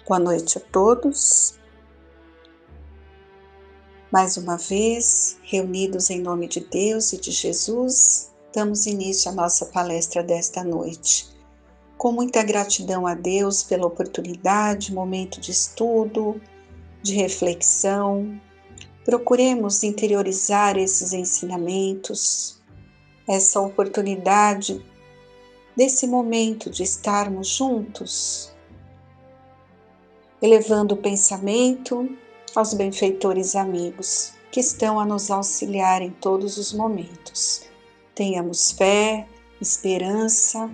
Boa noite a todos. Mais uma vez, reunidos em nome de Deus e de Jesus, damos início à nossa palestra desta noite. Com muita gratidão a Deus pela oportunidade, momento de estudo, de reflexão. Procuremos interiorizar esses ensinamentos, essa oportunidade desse momento de estarmos juntos, elevando o pensamento aos benfeitores amigos que estão a nos auxiliar em todos os momentos. Tenhamos fé, esperança,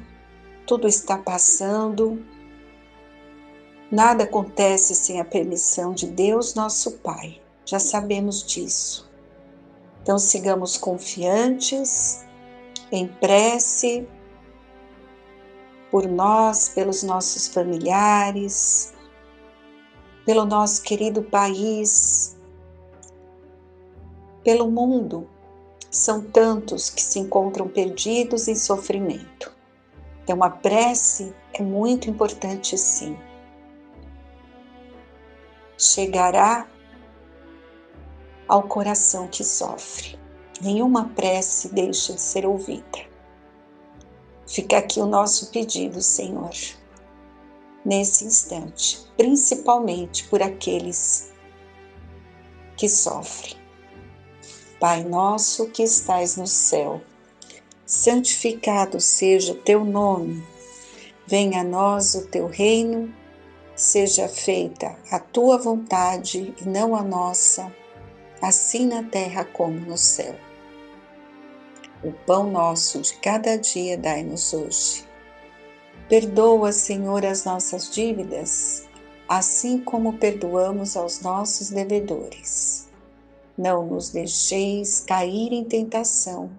tudo está passando, nada acontece sem a permissão de Deus, nosso Pai, já sabemos disso. Então sigamos confiantes, em prece, por nós, pelos nossos familiares, pelo nosso querido país, pelo mundo. São tantos que se encontram perdidos em sofrimento. Então a prece é muito importante, sim. Chegará ao coração que sofre. Nenhuma prece deixa de ser ouvida. Fica aqui o nosso pedido, Senhor, nesse instante, principalmente por aqueles que sofrem. Pai nosso que estais no céu, santificado seja o teu nome, venha a nós o teu reino, seja feita a tua vontade e não a nossa, assim na terra como no céu. O pão nosso de cada dia dai-nos hoje. Perdoa, Senhor, as nossas dívidas, assim como perdoamos aos nossos devedores. Não nos deixeis cair em tentação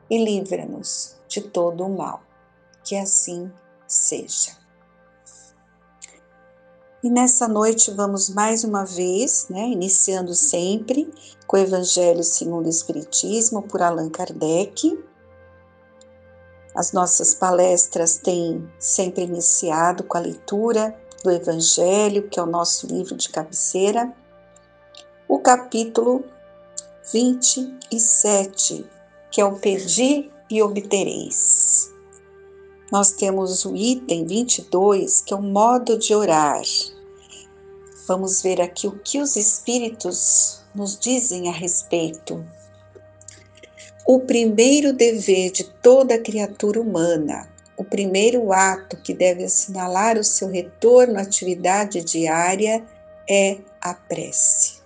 e livra-nos de todo o mal. Que assim seja. E nessa noite vamos mais uma vez, iniciando sempre com o Evangelho segundo o Espiritismo, por Allan Kardec. As nossas palestras têm sempre iniciado com a leitura do Evangelho, que é o nosso livro de cabeceira, o capítulo 27, que é o Pedi e Obtereis. Nós temos o item 22, que é o modo de orar. Vamos ver aqui o que os Espíritos nos dizem a respeito. O primeiro dever de toda criatura humana, o primeiro ato que deve assinalar o seu retorno à atividade diária é a prece.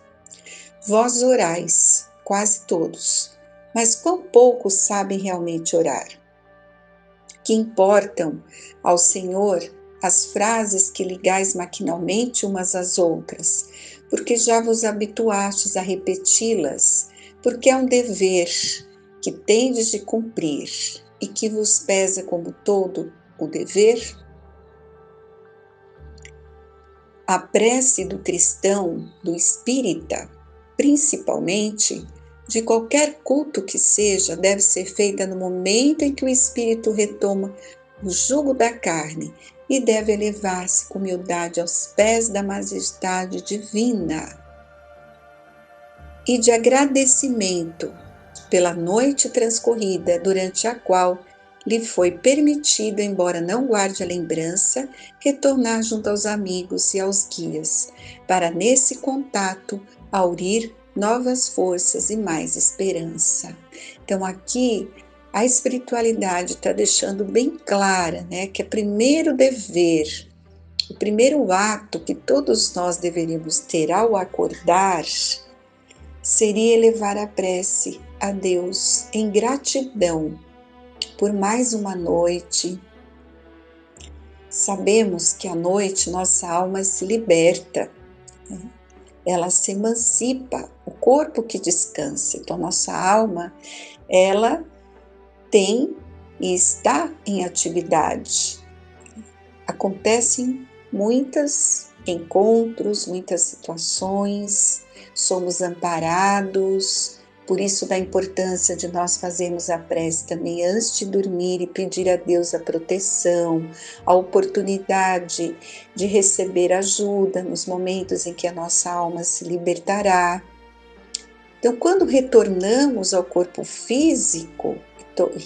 Vós orais, quase todos, mas quão poucos sabem realmente orar? Que importam ao Senhor as frases que ligais maquinalmente umas às outras, porque já vos habituastes a repeti-las, porque é um dever que tendes de cumprir e que vos pesa como todo o dever? A prece do cristão, do espírita, principalmente, de qualquer culto que seja, deve ser feita no momento em que o espírito retoma o jugo da carne e deve elevar-se com humildade aos pés da majestade divina e de agradecimento pela noite transcorrida, durante a qual lhe foi permitido, embora não guarde a lembrança, retornar junto aos amigos e aos guias, para nesse contato aurir novas forças e mais esperança. Então aqui a espiritualidade está deixando bem clara, que é primeiro dever, o primeiro ato que todos nós deveríamos ter ao acordar, seria elevar a prece a Deus em gratidão por mais uma noite. Sabemos que à noite nossa alma se liberta, ela se emancipa, o corpo que descansa. Então nossa alma, ela tem e está em atividade. Acontecem muitos encontros, muitas situações, somos amparados, Por isso da importância de nós fazermos a prece também antes de dormir e pedir a Deus a proteção, a oportunidade de receber ajuda nos momentos em que a nossa alma se libertará. Então, quando retornamos ao corpo físico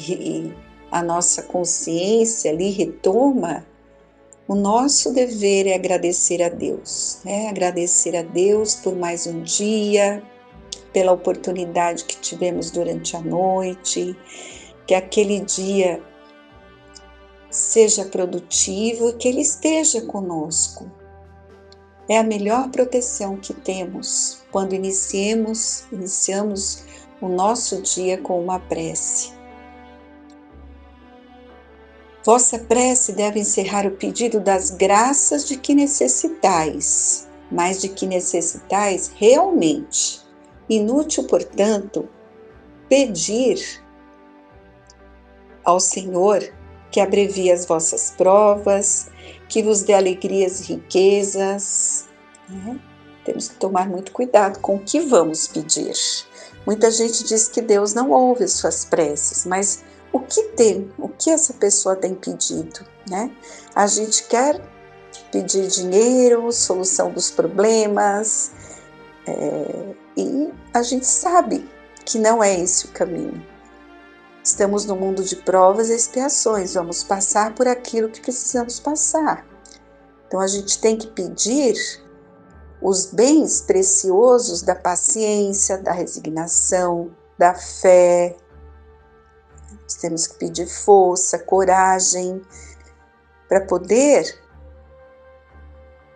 e a nossa consciência ali retoma, o nosso dever é agradecer a Deus, né? Agradecer a Deus por mais um dia, pela oportunidade que tivemos durante a noite, que aquele dia seja produtivo e que Ele esteja conosco. É a melhor proteção que temos quando iniciamos o nosso dia com uma prece. Vossa prece deve encerrar o pedido das graças de que necessitais, mas de que necessitais realmente. Inútil, portanto, pedir ao Senhor que abrevie as vossas provas, que vos dê alegrias e riquezas. Temos que tomar muito cuidado com o que vamos pedir. Muita gente diz que Deus não ouve as suas preces, mas o que essa pessoa tem pedido, né? A gente quer pedir dinheiro, solução dos problemas, e a gente sabe que não é esse o caminho. Estamos no mundo de provas e expiações, vamos passar por aquilo que precisamos passar. Então a gente tem que pedir os bens preciosos da paciência, da resignação, da fé. Nós temos que pedir força, coragem, para poder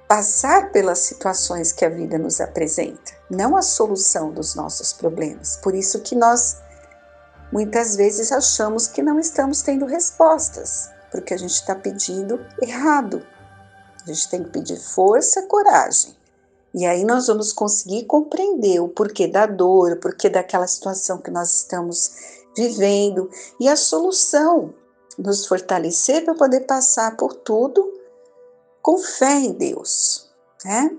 passar pelas situações que a vida nos apresenta, não a solução dos nossos problemas. Por isso que nós muitas vezes achamos que não estamos tendo respostas, porque a gente está pedindo errado. A gente tem que pedir força, coragem. E aí nós vamos conseguir compreender o porquê da dor, o porquê daquela situação que nós estamos vivendo e a solução, nos fortalecer para poder passar por tudo com fé em Deus, né?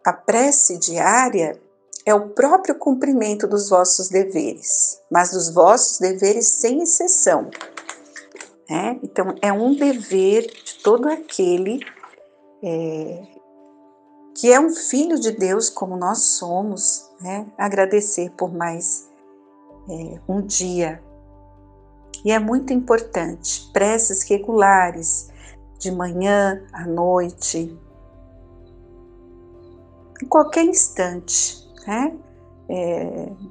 A prece diária é o próprio cumprimento dos vossos deveres, mas dos vossos deveres sem exceção. Né? Então, é um dever de todo aquele que é um filho de Deus, como nós somos, né? Agradecer por mais um dia. E é muito importante, preces regulares, de manhã, à noite, em qualquer instante, né?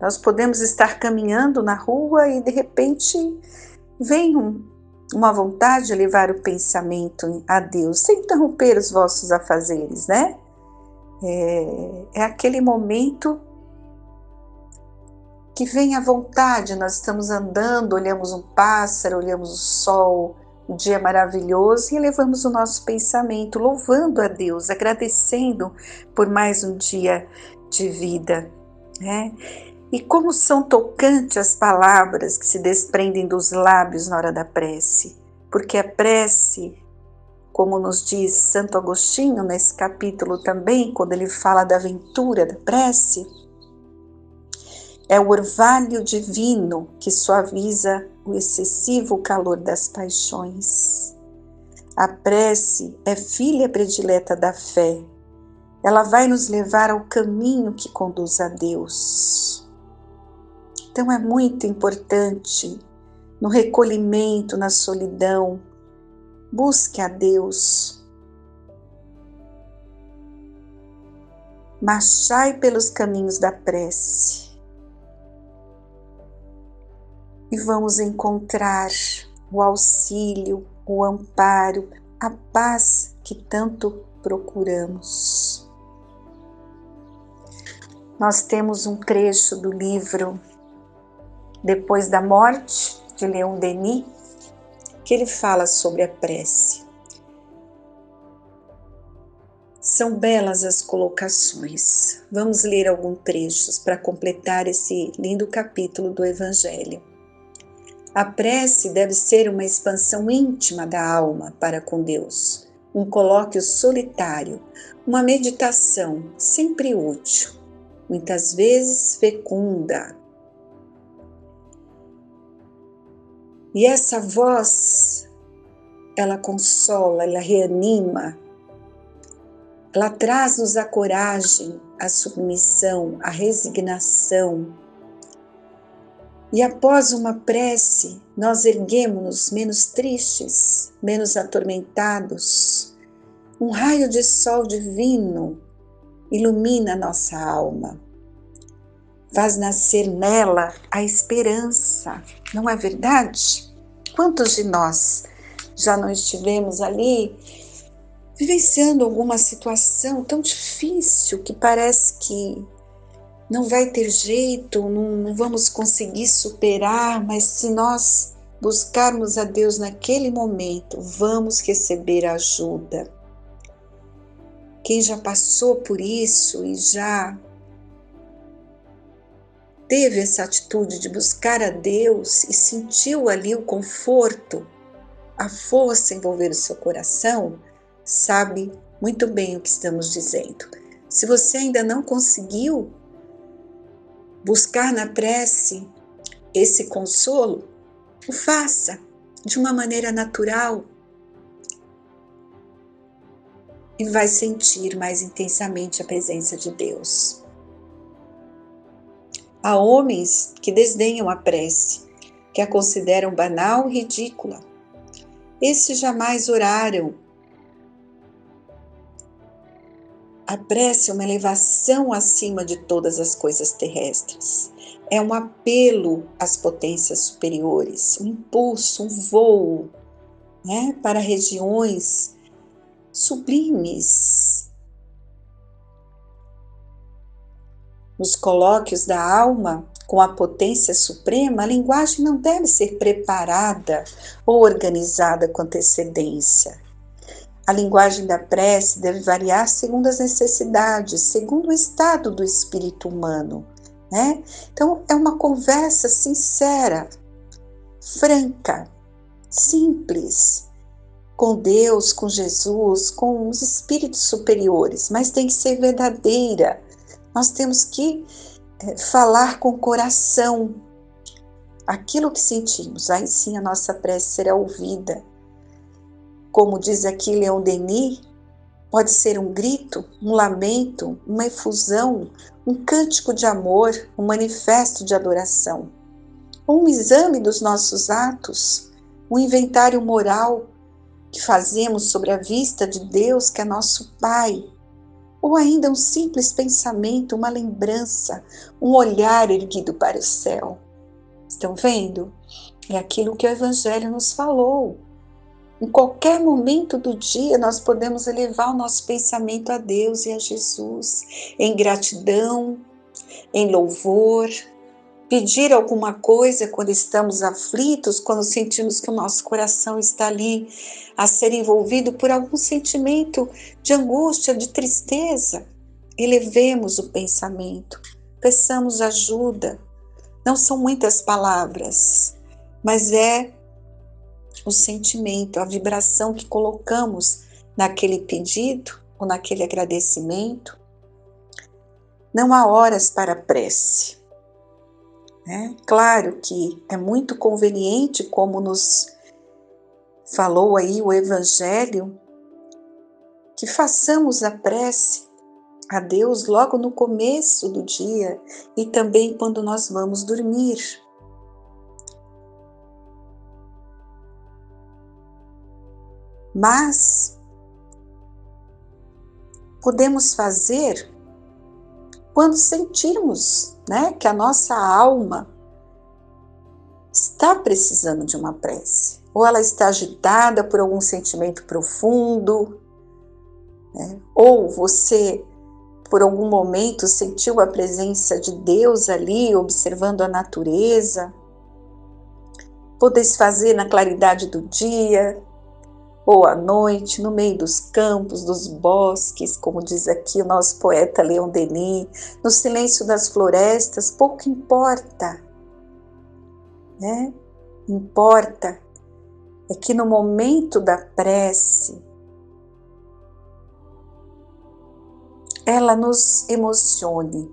Nós podemos estar caminhando na rua e de repente vem uma vontade de levar o pensamento a Deus, sem interromper os vossos afazeres, né? É aquele momento que vem a vontade, nós estamos andando, olhamos um pássaro, olhamos o sol, um dia maravilhoso e elevamos o nosso pensamento, louvando a Deus, agradecendo por mais um dia de vida, né? E como são tocantes as palavras que se desprendem dos lábios na hora da prece, porque a prece, como nos diz Santo Agostinho nesse capítulo também, quando ele fala da aventura da prece, é o orvalho divino que suaviza o excessivo calor das paixões. A prece é filha predileta da fé. Ela vai nos levar ao caminho que conduz a Deus. Então é muito importante, no recolhimento, na solidão, busque a Deus. Marchai pelos caminhos da prece. E vamos encontrar o auxílio, o amparo, a paz que tanto procuramos. Nós temos um trecho do livro Depois da Morte, de Leon Denis, que ele fala sobre a prece. São belas as colocações. Vamos ler alguns trechos para completar esse lindo capítulo do Evangelho. A prece deve ser uma expansão íntima da alma para com Deus, um colóquio solitário, uma meditação sempre útil, muitas vezes fecunda. E essa voz, ela consola, ela reanima, ela traz-nos a coragem, a submissão, a resignação. E após uma prece, nós erguemos-nos menos tristes, menos atormentados. Um raio de sol divino ilumina nossa alma, faz nascer nela a esperança, não é verdade? Quantos de nós já não estivemos ali vivenciando alguma situação tão difícil que parece que não vai ter jeito, não vamos conseguir superar, mas se nós buscarmos a Deus naquele momento, vamos receber ajuda. Quem já passou por isso e já teve essa atitude de buscar a Deus e sentiu ali o conforto, a força envolver o seu coração, sabe muito bem o que estamos dizendo. Se você ainda não conseguiu buscar na prece esse consolo, o faça de uma maneira natural e vai sentir mais intensamente a presença de Deus. Há homens que desdenham a prece, que a consideram banal e ridícula. Esses jamais oraram. A prece é uma elevação acima de todas as coisas terrestres. É um apelo às potências superiores, um impulso, um voo, para regiões sublimes. Nos colóquios da alma, com a potência suprema, a linguagem não deve ser preparada ou organizada com antecedência. A linguagem da prece deve variar segundo as necessidades, segundo o estado do espírito humano, Então, é uma conversa sincera, franca, simples, com Deus, com Jesus, com os espíritos superiores, mas tem que ser verdadeira. Nós temos que falar com o coração aquilo que sentimos, aí sim a nossa prece será ouvida. Como diz aqui Leon Denis, pode ser um grito, um lamento, uma efusão, um cântico de amor, um manifesto de adoração, um exame dos nossos atos, um inventário moral que fazemos sobre a vista de Deus, que é nosso Pai, ou ainda um simples pensamento, uma lembrança, um olhar erguido para o céu. Estão vendo? É aquilo que o Evangelho nos falou. Em qualquer momento do dia, nós podemos elevar o nosso pensamento a Deus e a Jesus, em gratidão, em louvor, pedir alguma coisa quando estamos aflitos, quando sentimos que o nosso coração está ali a ser envolvido por algum sentimento de angústia, de tristeza. Elevemos o pensamento, peçamos ajuda. Não são muitas palavras, mas é o sentimento, a vibração que colocamos naquele pedido ou naquele agradecimento. Não há horas para prece. Claro que é muito conveniente, como nos falou aí o Evangelho, que façamos a prece a Deus logo no começo do dia e também quando nós vamos dormir. Mas podemos fazer quando sentirmos, que a nossa alma está precisando de uma prece, ou ela está agitada por algum sentimento profundo, ou você, por algum momento, sentiu a presença de Deus ali, observando a natureza. Podeis fazer na claridade do dia, ou à noite, no meio dos campos, dos bosques, como diz aqui o nosso poeta Leon Denis, no silêncio das florestas, pouco importa, Importa é que no momento da prece, ela nos emocione,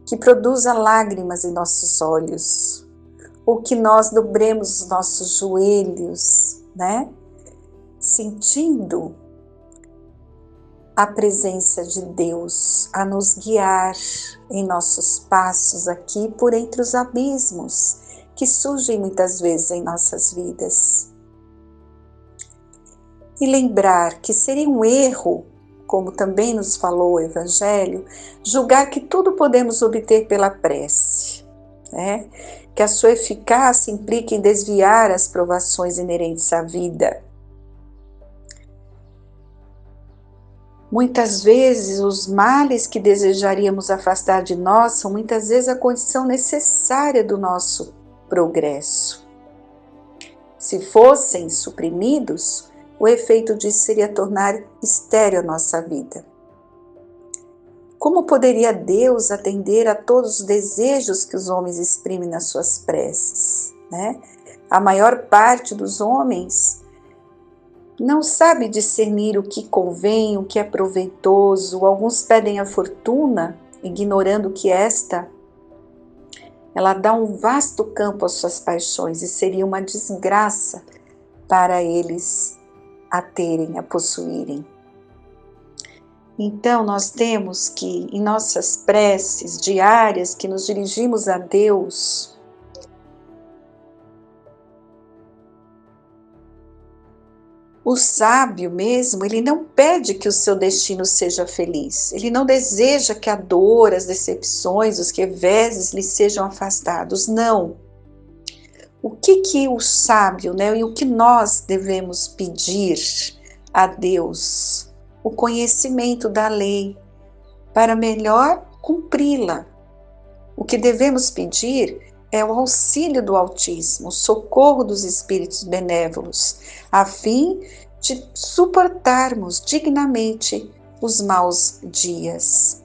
que produza lágrimas em nossos olhos, ou que nós dobremos os nossos joelhos, né? Sentindo a presença de Deus a nos guiar em nossos passos aqui por entre os abismos que surgem muitas vezes em nossas vidas. E lembrar que seria um erro, como também nos falou o Evangelho, julgar que tudo podemos obter pela prece, né? Que a sua eficácia implica em desviar as provações inerentes à vida. Muitas vezes os males que desejaríamos afastar de nós são muitas vezes a condição necessária do nosso progresso. Se fossem suprimidos, o efeito disso seria tornar estéril a nossa vida. Como poderia Deus atender a todos os desejos que os homens exprimem nas suas preces, né? A maior parte dos homens não sabe discernir o que convém, o que é proveitoso. Alguns pedem a fortuna, ignorando que ela dá um vasto campo às suas paixões e seria uma desgraça para eles a terem, a possuírem. Então nós temos que, em nossas preces diárias, que nos dirigimos a Deus, o sábio mesmo, ele não pede que o seu destino seja feliz. Ele não deseja que a dor, as decepções, os reveses lhe sejam afastados. Não. O que o sábio, né, e o que nós devemos pedir a Deus? O conhecimento da lei para melhor cumpri-la. O que devemos pedir é o auxílio do Altíssimo, o socorro dos espíritos benévolos, a fim de suportarmos dignamente os maus dias.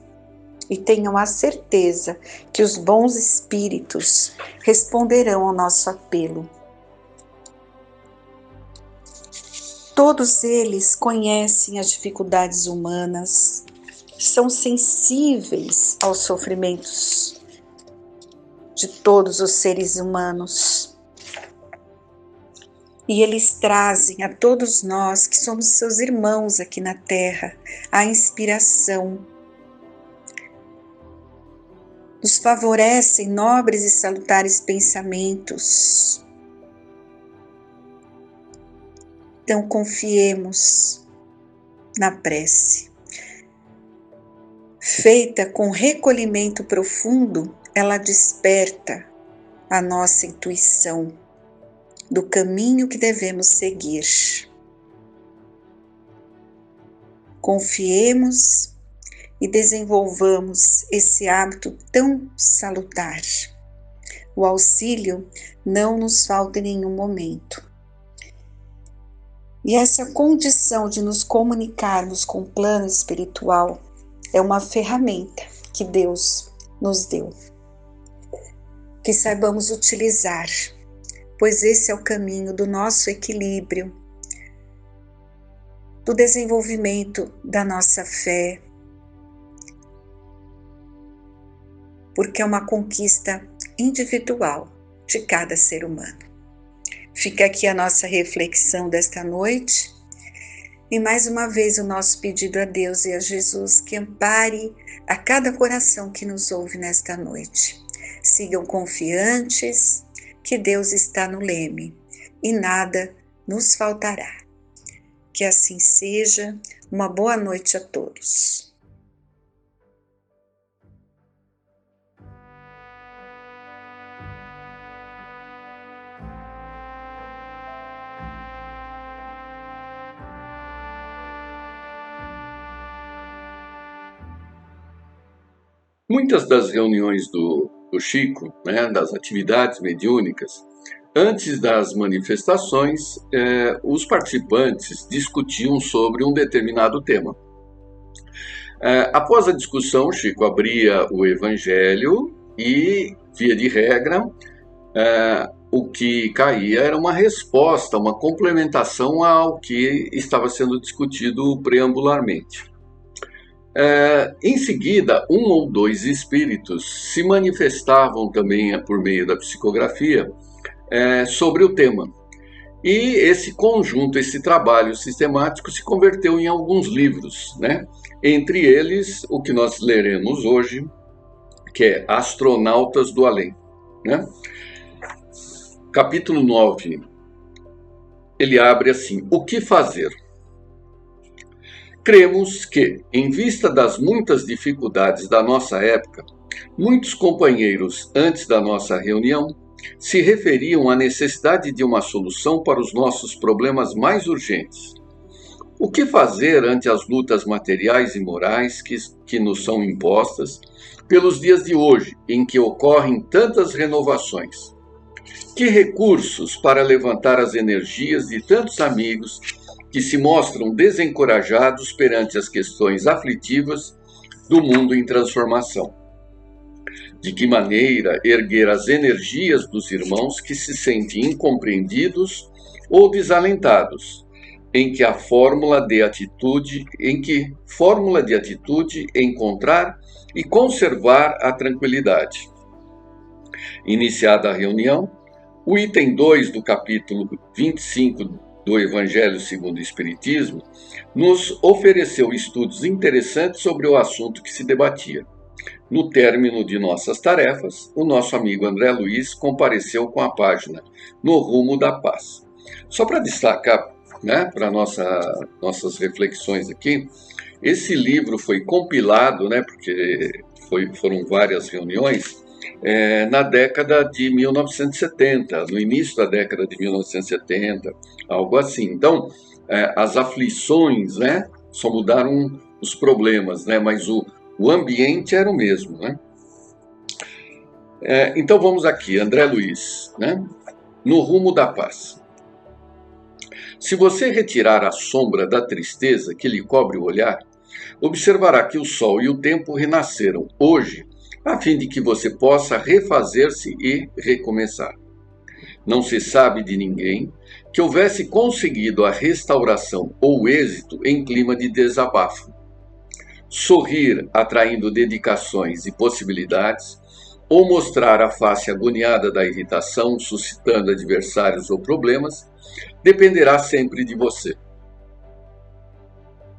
E tenham a certeza que os bons espíritos responderão ao nosso apelo. Todos eles conhecem as dificuldades humanas, são sensíveis aos sofrimentos de todos os seres humanos. E eles trazem a todos nós, que somos seus irmãos aqui na Terra, a inspiração. Nos favorecem nobres e salutares pensamentos. Então confiemos na prece. Feita com recolhimento profundo, ela desperta a nossa intuição do caminho que devemos seguir. Confiemos e desenvolvamos esse hábito tão salutar. O auxílio não nos falta em nenhum momento. E essa condição de nos comunicarmos com o plano espiritual é uma ferramenta que Deus nos deu. Que saibamos utilizar, pois esse é o caminho do nosso equilíbrio, do desenvolvimento da nossa fé, porque é uma conquista individual de cada ser humano. Fica aqui a nossa reflexão desta noite e mais uma vez o nosso pedido a Deus e a Jesus que ampare a cada coração que nos ouve nesta noite. Sigam confiantes que Deus está no leme e nada nos faltará. Que assim seja. Uma boa noite a todos. Muitas das reuniões do Chico, né, das atividades mediúnicas, antes das manifestações, os participantes discutiam sobre um determinado tema. Após a discussão, Chico abria o Evangelho e, via de regra, o que caía era uma resposta, uma complementação ao que estava sendo discutido preambularmente. Em seguida, um ou dois espíritos se manifestavam também por meio da psicografia sobre o tema. E esse conjunto, esse trabalho sistemático se converteu em alguns livros, né? Entre eles, o que nós leremos hoje, que é Astronautas do Além, né? Capítulo 9, ele abre assim: o que fazer? Cremos que, em vista das muitas dificuldades da nossa época, muitos companheiros, antes da nossa reunião, se referiam à necessidade de uma solução para os nossos problemas mais urgentes. O que fazer ante as lutas materiais e morais que nos são impostas pelos dias de hoje, em que ocorrem tantas renovações? Que recursos para levantar as energias de tantos amigos que se mostram desencorajados perante as questões aflitivas do mundo em transformação? De que maneira erguer as energias dos irmãos que se sentem incompreendidos ou desalentados, em que fórmula de atitude encontrar e conservar a tranquilidade? Iniciada a reunião, o item 2 do capítulo 25 do Evangelho segundo o Espiritismo nos ofereceu estudos interessantes sobre o assunto que se debatia. No término de nossas tarefas, o nosso amigo André Luiz compareceu com a página No Rumo da Paz. Só para destacar, né, para nossas reflexões aqui, esse livro foi compilado, né, porque foram várias reuniões, na década de 1970, no início da década de 1970, algo assim. Então, as aflições, né, só mudaram os problemas, né, mas o ambiente era o mesmo, né? Então vamos aqui, André Luiz, né? No Rumo da Paz. Se você retirar a sombra da tristeza que lhe cobre o olhar, observará que o sol e o tempo renasceram hoje, a fim de que você possa refazer-se e recomeçar. Não se sabe de ninguém que houvesse conseguido a restauração ou o êxito em clima de desabafo. Sorrir atraindo dedicações e possibilidades, ou mostrar a face agoniada da irritação, suscitando adversários ou problemas, dependerá sempre de você.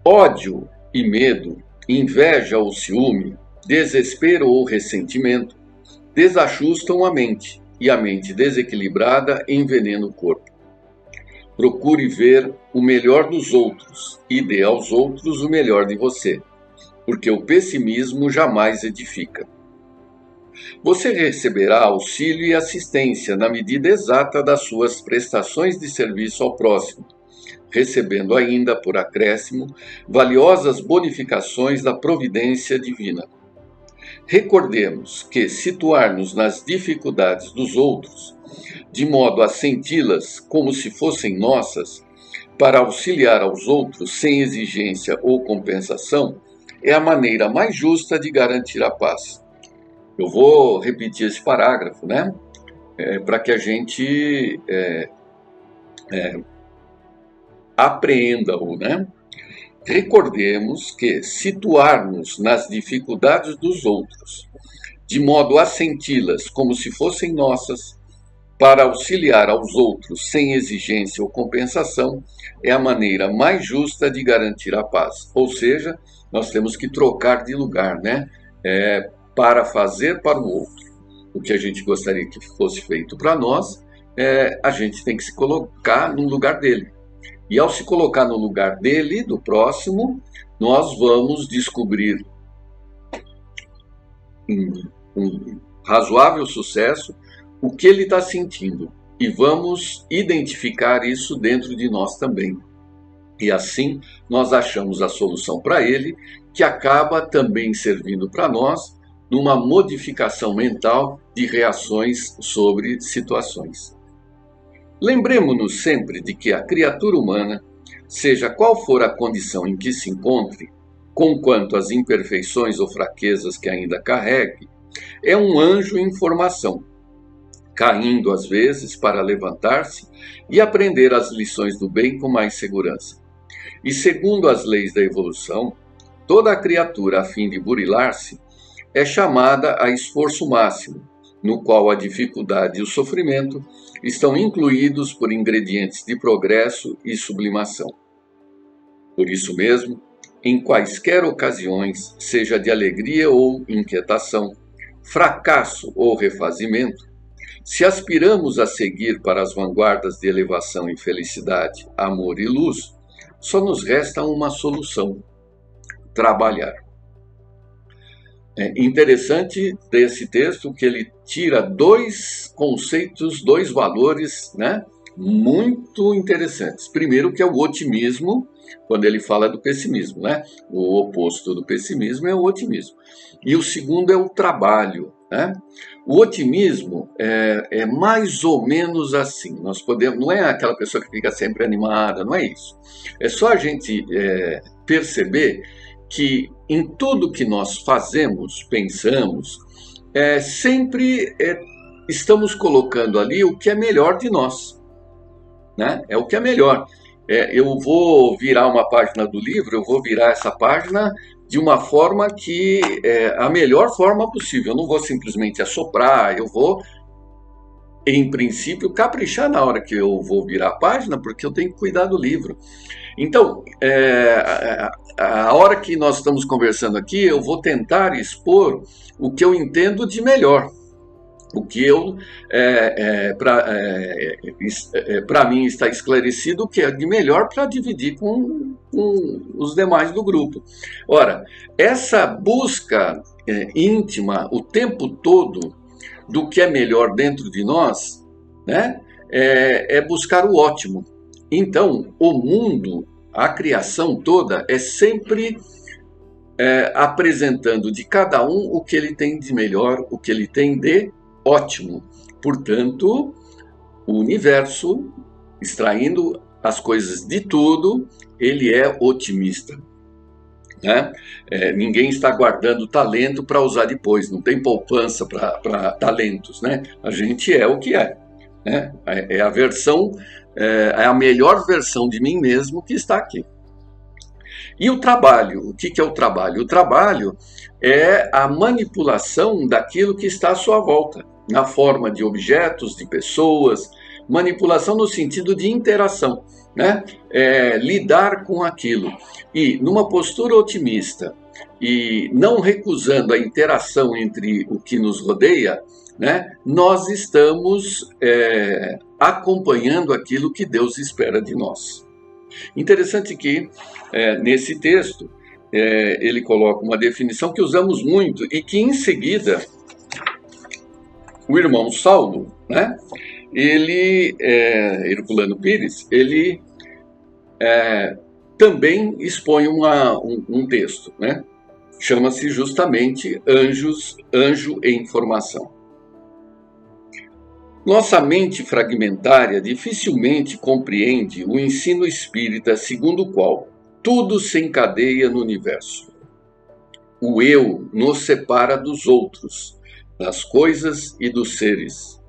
Ódio e medo, inveja ou ciúme, desespero ou ressentimento, desajustam a mente, e a mente desequilibrada envenena o corpo. Procure ver o melhor dos outros e dê aos outros o melhor de você, porque o pessimismo jamais edifica. Você receberá auxílio e assistência na medida exata das suas prestações de serviço ao próximo, recebendo ainda, por acréscimo, valiosas bonificações da providência divina. Recordemos que situar-nos nas dificuldades dos outros, de modo a senti-las como se fossem nossas, para auxiliar aos outros sem exigência ou compensação, é a maneira mais justa de garantir a paz. Eu vou repetir esse parágrafo, né? Para que a gente apreenda-o, né? Recordemos que situar-nos nas dificuldades dos outros, de modo a senti-las como se fossem nossas, para auxiliar aos outros sem exigência ou compensação, é a maneira mais justa de garantir a paz. Ou seja, nós temos que trocar de lugar, né? Para fazer para o outro o que a gente gostaria que fosse feito para nós, a gente tem que se colocar no lugar dele. E ao se colocar no lugar dele, do próximo, nós vamos descobrir um razoável sucesso o que ele está sentindo. E vamos identificar isso dentro de nós também. E assim nós achamos a solução para ele, que acaba também servindo para nós numa modificação mental de reações sobre situações. Lembremos-nos sempre de que a criatura humana, seja qual for a condição em que se encontre, conquanto as imperfeições ou fraquezas que ainda carregue, é um anjo em formação, caindo às vezes para levantar-se e aprender as lições do bem com mais segurança. E segundo as leis da evolução, toda a criatura, a fim de burilar-se, é chamada a esforço máximo, no qual a dificuldade e o sofrimento estão incluídos por ingredientes de progresso e sublimação. Por isso mesmo, em quaisquer ocasiões, seja de alegria ou inquietação, fracasso ou refazimento, se aspiramos a seguir para as vanguardas de elevação e felicidade, amor e luz, só nos resta uma solução: trabalhar. É interessante desse texto que ele tira dois conceitos, dois valores, né, muito interessantes. Primeiro, que é o otimismo, quando ele fala do pessimismo, né? O oposto do pessimismo é o otimismo. E o segundo é o trabalho, né? O otimismo é mais ou menos assim. Nós podemos, não é aquela pessoa que fica sempre animada, não é isso. É só a gente perceber que em tudo que nós fazemos, pensamos, sempre estamos colocando ali o que é melhor de nós, né? É o que é melhor. Eu vou virar uma página do livro, eu vou virar essa página de uma forma que é a melhor forma possível. Eu não vou simplesmente assoprar, eu vou, em princípio, caprichar na hora que eu vou virar a página, porque eu tenho que cuidar do livro. Então, a hora que nós estamos conversando aqui, eu vou tentar expor o que eu entendo de melhor. O que para mim está esclarecido, o que é de melhor para dividir com os demais do grupo. Ora, essa busca íntima o tempo todo do que é melhor dentro de nós, né, é buscar o ótimo. Então, o mundo, a criação toda, é sempre apresentando de cada um o que ele tem de melhor, o que ele tem de ótimo. Portanto, o universo, extraindo as coisas de tudo, ele é otimista, né? Ninguém está guardando talento para usar depois, não tem poupança para talentos, né? A gente é o que é, né? É a versão, é a melhor versão de mim mesmo que está aqui. E o trabalho, o que é o trabalho? O trabalho é a manipulação daquilo que está à sua volta, na forma de objetos, de pessoas, manipulação no sentido de interação, né? Lidar com aquilo. E numa postura otimista e não recusando a interação entre o que nos rodeia, né, nós estamos acompanhando aquilo que Deus espera de nós. Interessante que nesse texto ele coloca uma definição que usamos muito e que em seguida o irmão Saulo, né, Herculano Pires, ele também expõe um texto, né? Chama-se justamente Anjo em Formação. Nossa mente fragmentária dificilmente compreende o ensino espírita segundo o qual tudo se encadeia no universo. O eu nos separa dos outros, das coisas e dos seres.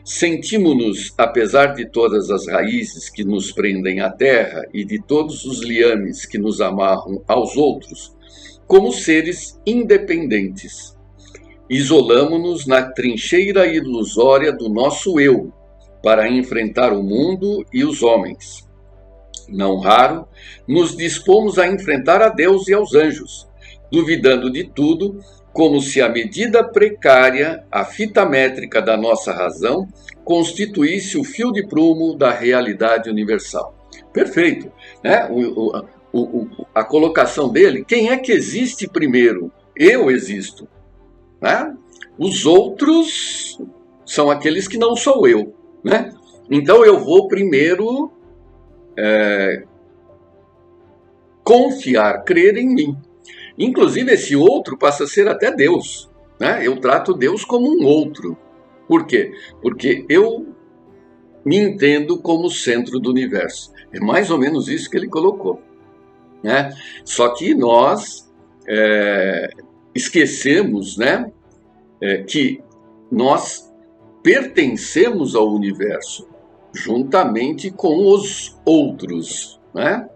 Sentimos-nos, apesar de todas as raízes que nos prendem à terra e de todos os liames que nos amarram aos outros, como seres independentes. Isolamo-nos na trincheira ilusória do nosso eu, para enfrentar o mundo e os homens. Não raro, nos dispomos a enfrentar a Deus e aos anjos, duvidando de tudo, como se a medida precária, a fita métrica da nossa razão, constituísse o fio de prumo da realidade universal. Perfeito, né? A colocação dele, quem é que existe primeiro? Eu existo, né? Os outros são aqueles que não sou eu, né? Então eu vou primeiro confiar, crer em mim. Inclusive esse outro passa a ser até Deus, né? Eu trato Deus como um outro. Por quê? Porque eu me entendo como centro do universo. É mais ou menos isso que ele colocou, né? Só que nós esquecemos, né, que nós pertencemos ao universo juntamente com os outros, né?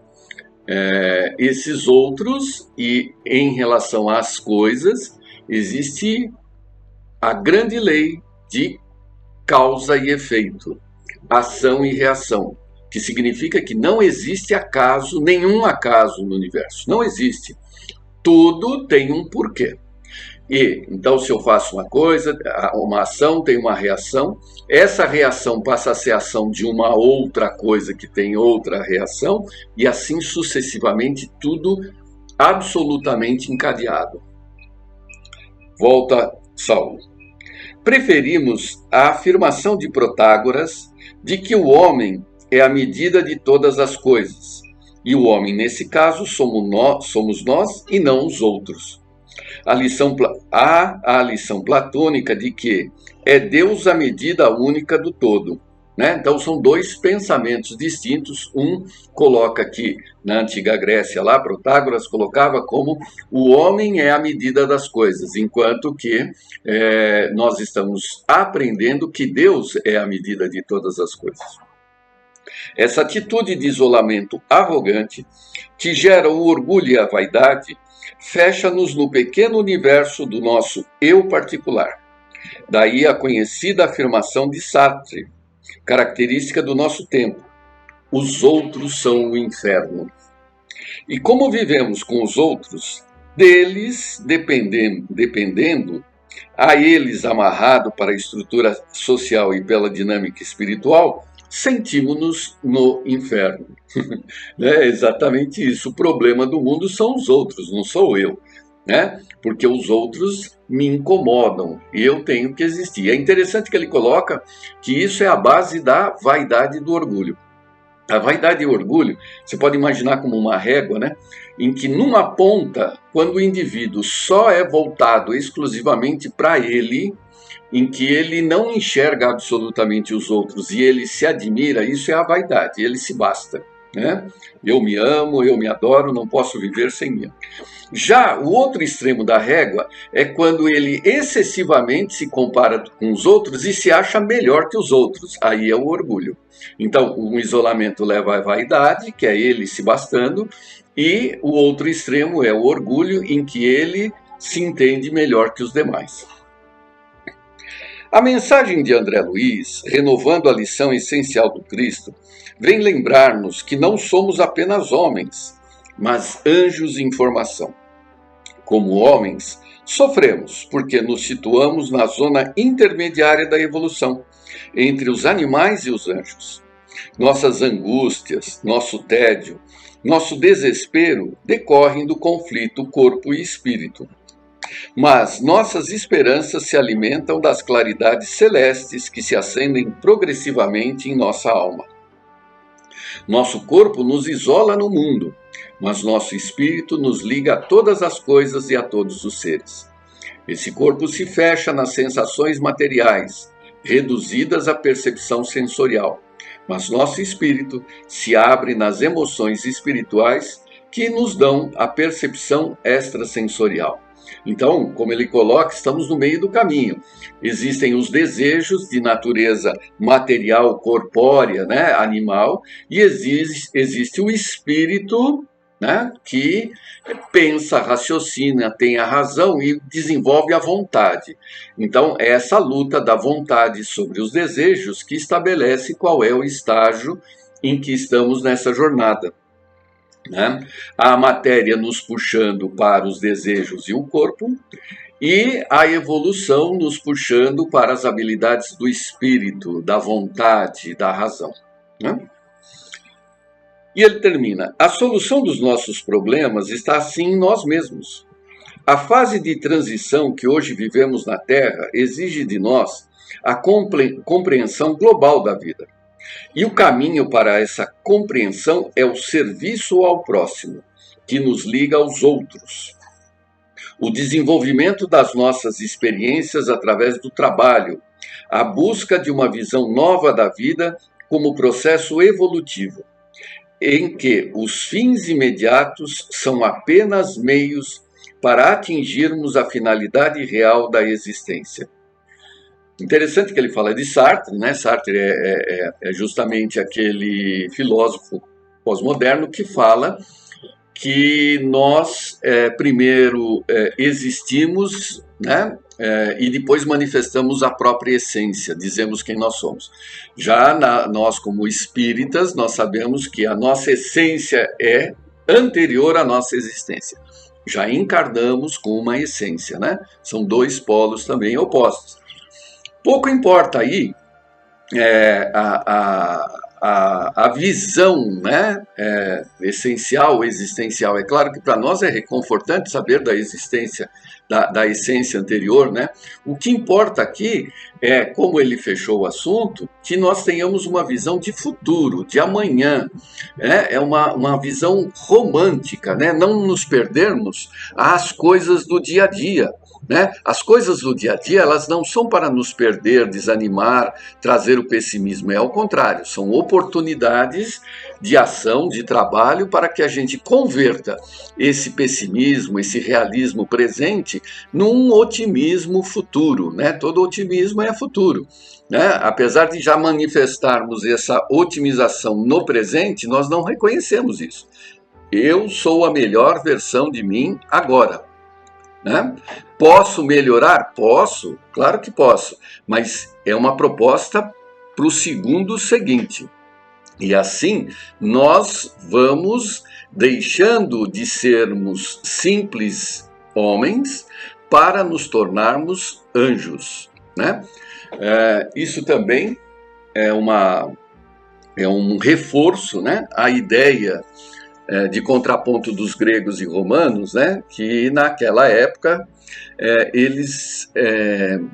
esses outros, e em relação às coisas, existe a grande lei de causa e efeito, ação e reação, que significa que não existe acaso, nenhum acaso no universo. Não existe. Tudo tem um porquê. E então, se eu faço uma coisa, uma ação tem uma reação, essa reação passa a ser ação de uma outra coisa que tem outra reação, e assim sucessivamente, tudo absolutamente encadeado. Volta Saulo. Preferimos a afirmação de Protágoras de que o homem é a medida de todas as coisas, e o homem, nesse caso, somos nós e não os outros. Há a lição platônica de que é Deus a medida única do todo. Né? Então são dois pensamentos distintos. Um coloca que na antiga Grécia, lá Protágoras colocava como o homem é a medida das coisas, enquanto que nós estamos aprendendo que Deus é a medida de todas as coisas. Essa atitude de isolamento arrogante, que gera o orgulho e a vaidade, fecha-nos no pequeno universo do nosso eu particular. Daí a conhecida afirmação de Sartre, característica do nosso tempo: os outros são o inferno. E como vivemos com os outros, deles dependendo, a eles amarrado para a estrutura social e pela dinâmica espiritual, sentimos-nos no inferno. É exatamente isso. O problema do mundo são os outros, não sou eu. Né? Porque os outros me incomodam e eu tenho que existir. É interessante que ele coloca que isso é a base da vaidade e do orgulho. A vaidade e o orgulho, você pode imaginar como uma régua, né? Em que numa ponta, quando o indivíduo só é voltado exclusivamente para ele, em que ele não enxerga absolutamente os outros e ele se admira, isso é a vaidade, ele se basta. Né? Eu me amo, eu me adoro, não posso viver sem mim. Já o outro extremo da régua é quando ele excessivamente se compara com os outros e se acha melhor que os outros. Aí é o orgulho. Então, um isolamento leva à vaidade, que é ele se bastando, e o outro extremo é o orgulho, em que ele se entende melhor que os demais. A mensagem de André Luiz, renovando a lição essencial do Cristo, vem lembrar-nos que não somos apenas homens, mas anjos em formação. Como homens, sofremos porque nos situamos na zona intermediária da evolução, entre os animais e os anjos. Nossas angústias, nosso tédio, nosso desespero decorrem do conflito corpo e espírito. Mas nossas esperanças se alimentam das claridades celestes que se acendem progressivamente em nossa alma. Nosso corpo nos isola no mundo, mas nosso espírito nos liga a todas as coisas e a todos os seres. Esse corpo se fecha nas sensações materiais, reduzidas à percepção sensorial, mas nosso espírito se abre nas emoções espirituais que nos dão a percepção extrasensorial. Então, como ele coloca, estamos no meio do caminho. Existem os desejos de natureza material, corpórea, né, animal, e existe o espírito, né, que pensa, raciocina, tem a razão e desenvolve a vontade. Então, é essa luta da vontade sobre os desejos que estabelece qual é o estágio em que estamos nessa jornada. Né? A matéria nos puxando para os desejos e o corpo, e a evolução nos puxando para as habilidades do espírito, da vontade, da razão. Né? E ele termina: a solução dos nossos problemas está assim em nós mesmos. A fase de transição que hoje vivemos na Terra exige de nós a compreensão global da vida. E o caminho para essa compreensão é o serviço ao próximo, que nos liga aos outros. O desenvolvimento das nossas experiências através do trabalho, a busca de uma visão nova da vida como processo evolutivo, em que os fins imediatos são apenas meios para atingirmos a finalidade real da existência. Interessante que ele fala de Sartre, né? Sartre é justamente aquele filósofo pós-moderno que fala que nós primeiro existimos, né? E depois manifestamos a própria essência, dizemos quem nós somos. Já nós, como espíritas, nós sabemos que a nossa essência é anterior à nossa existência. Já encarnamos com uma essência, né? São dois polos também opostos. Pouco importa aí a visão, né, essencial, existencial. É claro que para nós é reconfortante saber da existência, da essência anterior, né? O que importa aqui é, como ele fechou o assunto, que nós tenhamos uma visão de futuro, de amanhã, né? É uma visão romântica, né? Não nos perdermos às coisas do dia a dia. Né? As coisas do dia a dia, elas não são para nos perder, desanimar, trazer o pessimismo, é ao contrário, são oportunidades de ação, de trabalho, para que a gente converta esse pessimismo, esse realismo presente, num otimismo futuro, né? Todo otimismo é futuro, né? Apesar de já manifestarmos essa otimização no presente, nós não reconhecemos isso. Eu sou a melhor versão de mim agora. Né? Posso melhorar? Posso, claro que posso, mas é uma proposta para o segundo seguinte. E assim nós vamos deixando de sermos simples homens para nos tornarmos anjos. Né? Isso também é um reforço, né? A ideia de contraponto dos gregos e romanos, né, que naquela época eles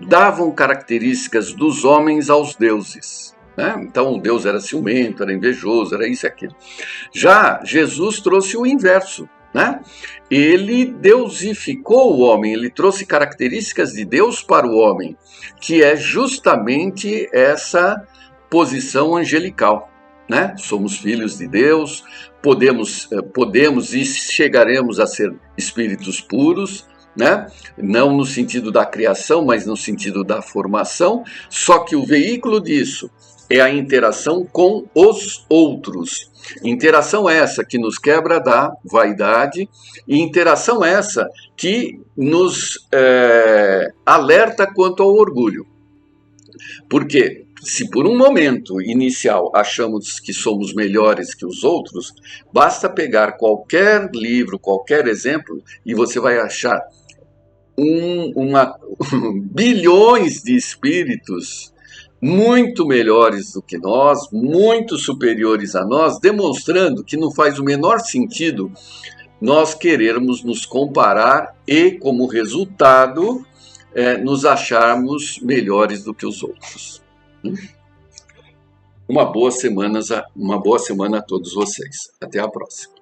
davam características dos homens aos deuses. Né? Então o deus era ciumento, era invejoso, era isso e aquilo. Já Jesus trouxe o inverso. Né? Ele deusificou o homem, ele trouxe características de Deus para o homem, que é justamente essa posição angelical. Né? Somos filhos de Deus, podemos e chegaremos a ser espíritos puros, né? Não no sentido da criação, mas no sentido da formação, só que o veículo disso é a interação com os outros. Interação essa que nos quebra da vaidade e interação essa que nos alerta quanto ao orgulho. Por quê? Se por um momento inicial achamos que somos melhores que os outros, basta pegar qualquer livro, qualquer exemplo, e você vai achar bilhões de espíritos muito melhores do que nós, muito superiores a nós, demonstrando que não faz o menor sentido nós querermos nos comparar e, como resultado, nos acharmos melhores do que os outros. Uma boa semana a todos vocês. Até a próxima.